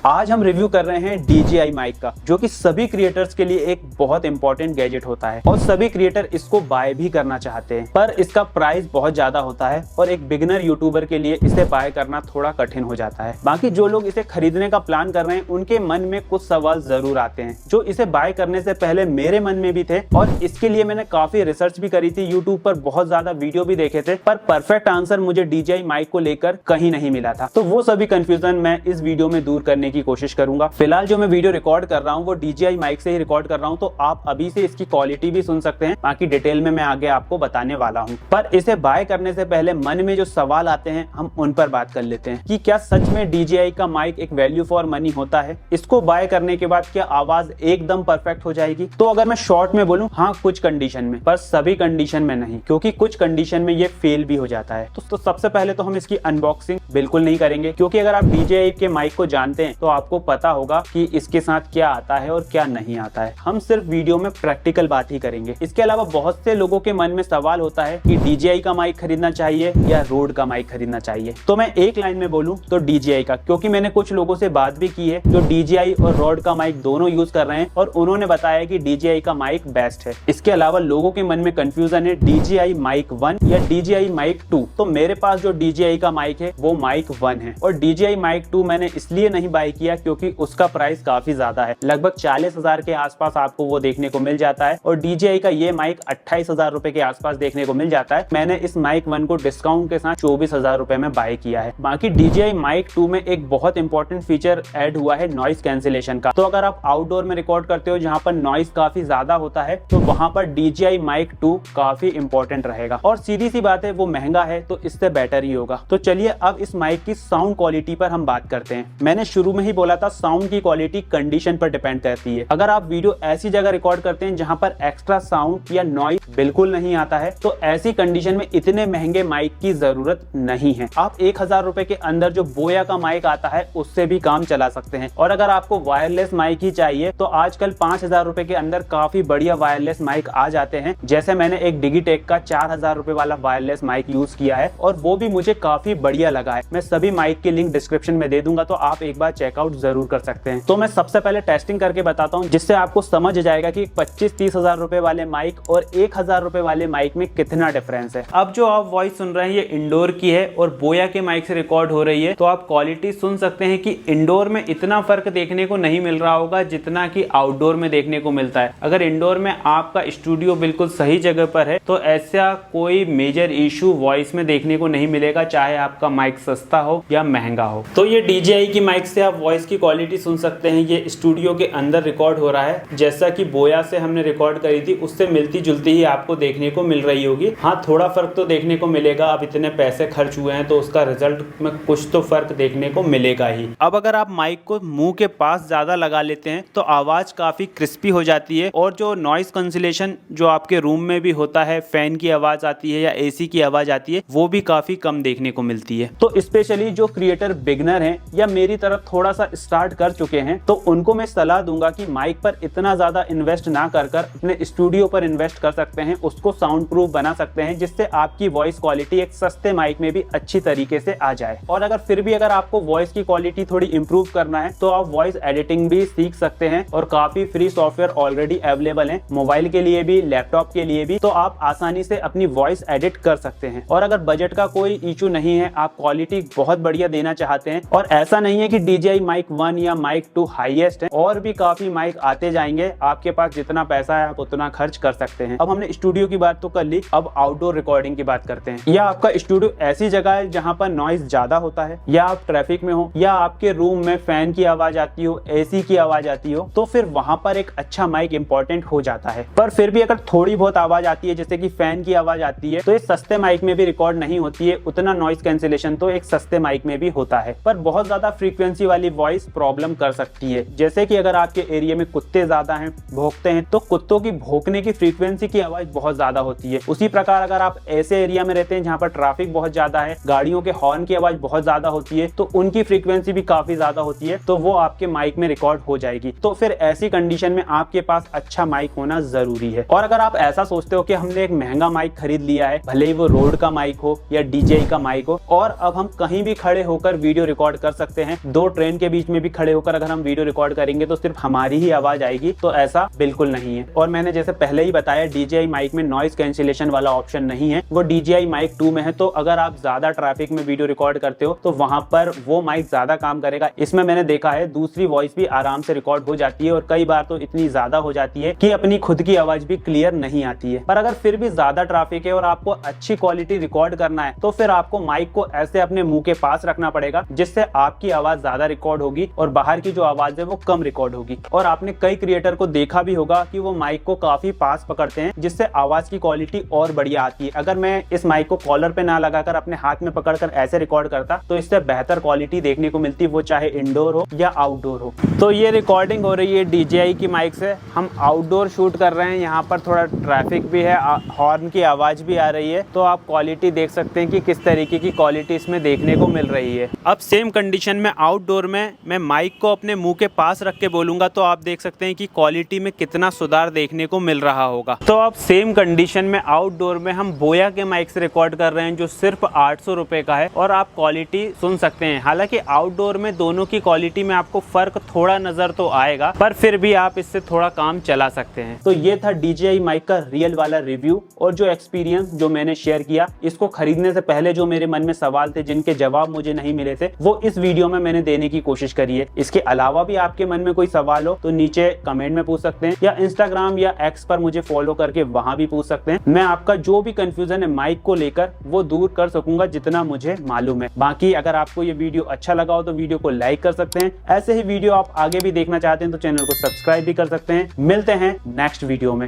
आज हम रिव्यू कर रहे हैं DJI माइक का, जो कि सभी क्रिएटर्स के लिए एक बहुत इंपॉर्टेंट गैजेट होता है और सभी क्रिएटर इसको बाय भी करना चाहते हैं, पर इसका प्राइस बहुत ज्यादा होता है और एक बिगिनर यूट्यूबर के लिए इसे बाय करना थोड़ा कठिन हो जाता है। बाकी जो लोग इसे खरीदने का प्लान कर रहे हैं उनके मन में कुछ सवाल जरूर आते हैं जो इसे बाय करने से पहले मेरे मन में भी थे, और इसके लिए मैंने काफी रिसर्च भी करी थी, यूट्यूब पर बहुत ज्यादा वीडियो भी देखे थे, पर परफेक्ट आंसर मुझे DJI माइक को लेकर कहीं नहीं मिला था। तो वो सभी कंफ्यूजन मैं इस वीडियो में दूर करने की कोशिश करूंगा। फिलहाल जो मैं वीडियो रिकॉर्ड कर रहा हूँ वो DJI माइक से ही रिकॉर्ड कर रहा हूँ, तो आप अभी से इसकी क्वालिटी भी सुन सकते हैं, बाकी डिटेल में मैं आगे आपको बताने वाला हूँ। पर इसे बाय करने से पहले मन में जो सवाल आते हैं हम उन पर बात कर लेते हैं कि क्या सच में DJI का माइक एक वैल्यू फॉर मनी होता है? इसको बाय करने के बाद क्या आवाज एकदम परफेक्ट हो जाएगी? तो अगर मैं शॉर्ट में बोलूं, हाँ कुछ कंडीशन में, पर सभी कंडीशन में नहीं, क्योंकि कुछ कंडीशन में ये फेल भी हो जाता है। तो सबसे पहले तो हम इसकी अनबॉक्सिंग बिल्कुल नहीं करेंगे, क्योंकि अगर आप DJI के माइक को जानते हैं तो आपको पता होगा कि इसके साथ क्या आता है और क्या नहीं आता है। हम सिर्फ वीडियो में प्रैक्टिकल बात ही करेंगे। इसके अलावा बहुत से लोगों के मन में सवाल होता है कि DJI का माइक खरीदना चाहिए या रोड का माइक खरीदना चाहिए। तो मैं एक लाइन में बोलूं तो DJI का, क्योंकि मैंने कुछ लोगों से बात भी की है जो DJI और रोड का माइक दोनों यूज कर रहे हैं और उन्होंने बताया कि DJI का माइक बेस्ट है। इसके अलावा लोगों के मन में कंफ्यूजन है DJI माइक 1 या DJI माइक 2। तो मेरे पास जो DJI का माइक है वो माइक 1 है, और DJI माइक 2 मैंने इसलिए नहीं बाय किया क्योंकि उसका प्राइस काफी ज्यादा है, लगभग 40,000 के आसपास आपको वो देखने को मिल जाता है, और DJI का ये माइक 28,000 रुपए के आसपास देखने को मिल जाता है। मैंने इस माइक 1 को डिस्काउंट के साथ 24,000 रुपए में बाय किया है। बाकी DJI माइक 2 में एक बहुत इंपॉर्टेंट फीचर ऐड हुआ है नॉइस कैंसिलेशन का। तो अगर आप आउटडोर में रिकॉर्ड करते हो जहां पर नॉइस काफी ज्यादा होता है तो वहां पर DJI माइक 2 काफी इंपॉर्टेंट रहेगा, और सीधी सी बात है वो महंगा है तो इससे बेटर ही होगा। तो चलिए अब इस माइक की साउंड क्वालिटी पर हम बात करते हैं। मैंने शुरू में ही बोला था साउंड की क्वालिटी कंडीशन पर डिपेंड करती है। अगर आप वीडियो ऐसी जगह रिकॉर्ड करते हैं जहां पर एक्स्ट्रा साउंड या नॉइस बिल्कुल नहीं आता है तो ऐसी कंडीशन में इतने महंगे माइक की जरूरत नहीं है। आप 1,000 रुपए के अंदर जो बोया का माइक आता है उससे भी काम चला सकते हैं, और अगर आपको वायरलेस माइक ही चाहिए तो आजकल 5,000 रुपए के अंदर काफी बढ़िया वायरलेस माइक आ जाते हैं। जैसे मैंने एक डिगिटेक का 4,000 रुपए वाला वायरलेस माइक यूज किया है और वो भी मुझे काफी बढ़िया लगा है। मैं सभी माइक की लिंक डिस्क्रिप्शन में दे दूंगा, तो आप एक बार चेकआउट जरूर कर सकते हैं। तो मैं सबसे पहले टेस्टिंग करके बताता हूँ, जिससे आपको समझ जाएगा कि 25-30 हजार रुपए वाले माइक और 1,000 रुपए वाले माइक में कितना डिफरेंस है। अब जो आप वॉइस सुन रहे हैं ये इंडोर की है और बोया के माइक से रिकॉर्ड हो रही है, तो आप क्वालिटी सुन सकते हैं कि इंडोर में इतना फर्क देखने को नहीं मिल रहा होगा जितना कि आउटडोर में देखने को मिलता है। अगर इंडोर में आपका स्टूडियो बिल्कुल सही जगह पर है तो ऐसा कोई मेजर इशू वॉइस में देखने को नहीं मिलेगा, चाहे आपका माइक सस्ता हो या महंगा हो। तो ये DJI की माइक से आप वॉइस की क्वालिटी सुन सकते हैं। ये स्टूडियो के अंदर रिकॉर्ड हो रहा है, जैसा कि बोया से हमने रिकॉर्ड करी थी उससे मिलती जुलती ही आपको देखने को मिल रही होगी। हाँ थोड़ा फर्क तो देखने को मिलेगा, अब इतने पैसे खर्च हुए हैं तो उसका रिजल्ट में कुछ तो फर्क देखने को मिलेगा ही। अब अगर आप माइक को मुंह के पास ज्यादा लगा लेते हैं तो आवाज काफी क्रिस्पी हो जाती है, और जो नॉइस कैंसिलेशन जो आपके रूम में भी होता है, फैन की आवाज आती है या AC की आवाज आती है, वो भी काफी कम देखने को मिलती है। तो स्पेशली जो क्रिएटर बिगनर हैं या मेरी तरफ थोड़ा सा स्टार्ट कर चुके हैं तो उनको मैं सलाह दूंगा कि माइक पर इतना ज्यादा इन्वेस्ट ना कर अपने स्टूडियो पर इन्वेस्ट कर सकते हैं, उसको साउंड प्रूफ बना सकते हैं, जिससे आपकी वॉइस क्वालिटी एक सस्ते माइक में भी अच्छी तरीके से आ जाए। और अगर फिर भी अगर आपको वॉइस की क्वालिटी थोड़ी इंप्रूव करना है तो आप वॉइस एडिटिंग भी सीख सकते हैं, और काफी फ्री सॉफ्टवेयर ऑलरेडी अवेलेबल है, मोबाइल के लिए भी लैपटॉप के लिए भी, तो आप आसानी से अपनी वॉइस एडिट कर सकते हैं। और अगर बजट का कोई इशू नहीं है, आप क्वालिटी बहुत बढ़िया देना चाहते हैं, और ऐसा नहीं है कि DJI माइक 1 या माइक 2 हाईएस्ट है, और भी काफी माइक आते जाएंगे, आपके पास जितना पैसा है आप उतना खर्च कर सकते हैं। अब हमने स्टूडियो की बात तो कर ली, अब आउटडोर रिकॉर्डिंग की बात करते हैं। या आपका स्टूडियो ऐसी जगह है जहां पर नॉइज ज्यादा होता है, या आप ट्रैफिक में हो, या आपके रूम में फैन की आवाज आती हो, AC की आवाज आती हो, तो फिर वहां पर एक अच्छा माइक इंपॉर्टेंट हो जाता है। पर फिर भी अगर थोड़ी बहुत आवाज आती है, जैसे कि फैन की आवाज आती है, तो ये सस्ते माइक में भी रिकॉर्ड नहीं होती है। उतना नॉइस कैंसिलेशन तो एक सस्ते माइक में भी होता है, पर बहुत ज्यादा फ्रीक्वेंसी वाली वॉइस प्रॉब्लम कर सकती है। जैसे कि अगर आपके एरिया में कुत्ते ज्यादा हैं, भौंकते हैं, तो कुत्तों की भौंकने की फ्रीक्वेंसी की आवाज बहुत ज्यादा होती है। उसी प्रकार अगर आप ऐसे एरिया में रहते हैं जहां पर ट्रैफिक बहुत ज्यादा है, गाड़ियों के हॉर्न की आवाज बहुत ज्यादा होती है, तो उनकी फ्रीक्वेंसी भी काफी ज्यादा होती है, तो वो आपके माइक में रिकॉर्ड हो जाएगी। तो फिर ऐसी कंडीशन में आपके पास अच्छा माइक होना जरूरी है। और अगर आप ऐसा सोचते हो कि हमने एक महंगा माइक खरीद लिया है, भले ही वो रोड का माइक हो या DJI का माइक हो, और अब हम कहीं भी खड़े होकर वीडियो रिकॉर्ड कर सकते हैं, 2 ट्रेन ट्रेन के बीच में भी खड़े होकर अगर हम वीडियो रिकॉर्ड करेंगे तो सिर्फ हमारी ही आवाज आएगी, तो ऐसा बिल्कुल नहीं है। और मैंने जैसे पहले ही बताया DJI माइक में नॉइस कैंसिलेशन वाला ऑप्शन नहीं है, वो DJI माइक 2 में है। तो अगर आप ज्यादा ट्रैफिक में वीडियो रिकॉर्ड करते हो तो वहां पर वो माइक ज्यादा काम करेगा। इसमें मैंने देखा है दूसरी वॉइस भी आराम से रिकॉर्ड हो जाती है और कई बार तो इतनी ज्यादा हो जाती है कि अपनी खुद की आवाज भी क्लियर नहीं आती है। पर अगर फिर भी ज्यादा ट्रैफिक है और आपको अच्छी क्वालिटी रिकॉर्ड करना है तो फिर आपको माइक को ऐसे अपने मुंह के पास रखना पड़ेगा, जिससे आपकी आवाज ज्यादा रिकॉर्ड होगी और बाहर की जो आवाज है वो कम रिकॉर्ड होगी। और आपने कई क्रिएटर को देखा भी होगा कि वो माइक को काफी पास पकड़ते हैं, जिससे आवाज की क्वालिटी और बढ़िया आती है। अगर मैं इस माइक को कॉलर पे ना लगाकर अपने हाथ में पकड़कर ऐसे रिकॉर्ड करता तो इससे बेहतर क्वालिटी देखने को मिलती, वो चाहे इंडोर हो या आउटडोर हो। तो ये रिकॉर्डिंग हो रही है DJI की माइक से। हम आउटडोर शूट कर रहे हैं, यहाँ पर थोड़ा ट्रैफिक भी है, हॉर्न की आवाज भी आ रही है, तो आप क्वालिटी देख सकते हैं कि किस तरीके की क्वालिटी इसमें देखने को मिल रही है। अब सेम कंडीशन में आउटडोर में मैं माइक को अपने मुंह के पास रख के बोलूंगा तो आप देख सकते हैं कि क्वालिटी में कितना सुधार देखने को मिल रहा होगा। तो अब सेम कंडीशन में आउटडोर में हम बोया के माइक से रिकॉर्ड कर रहे हैं, जो सिर्फ 800 रुपए का है, और आप क्वालिटी सुन सकते हैं। हालांकि आउटडोर में दोनों की क्वालिटी में आपको फर्क थोड़ा नजर तो आएगा, पर फिर भी आप इससे थोड़ा काम चला सकते हैं। तो ये था DJI माइक का रियल वाला रिव्यू और जो एक्सपीरियंस जो मैंने शेयर किया। इसको खरीदने से पहले जो मेरे मन में सवाल थे, जिनके जवाब मुझे नहीं मिले थे, वो इस वीडियो में मैंने देने की कोशिश करी है। इसके अलावा भी आपके मन में कोई सवाल हो तो नीचे कमेंट में पूछ सकते हैं, या इंस्टाग्राम या एक्स पर मुझे फॉलो करके वहां भी पूछ सकते हैं। मैं आपका जो भी कंफ्यूजन है माइक को लेकर वो दूर कर सकूंगा जितना मुझे मालूम है। बाकी अगर आपको ये वीडियो अच्छा लगा हो तो वीडियो को लाइक कर सकते हैं। ऐसे ही वीडियो आप आगे भी देखना चाहते हैं तो चैनल को सब्सक्राइब भी कर सकते हैं। मिलते हैं नेक्स्ट वीडियो में।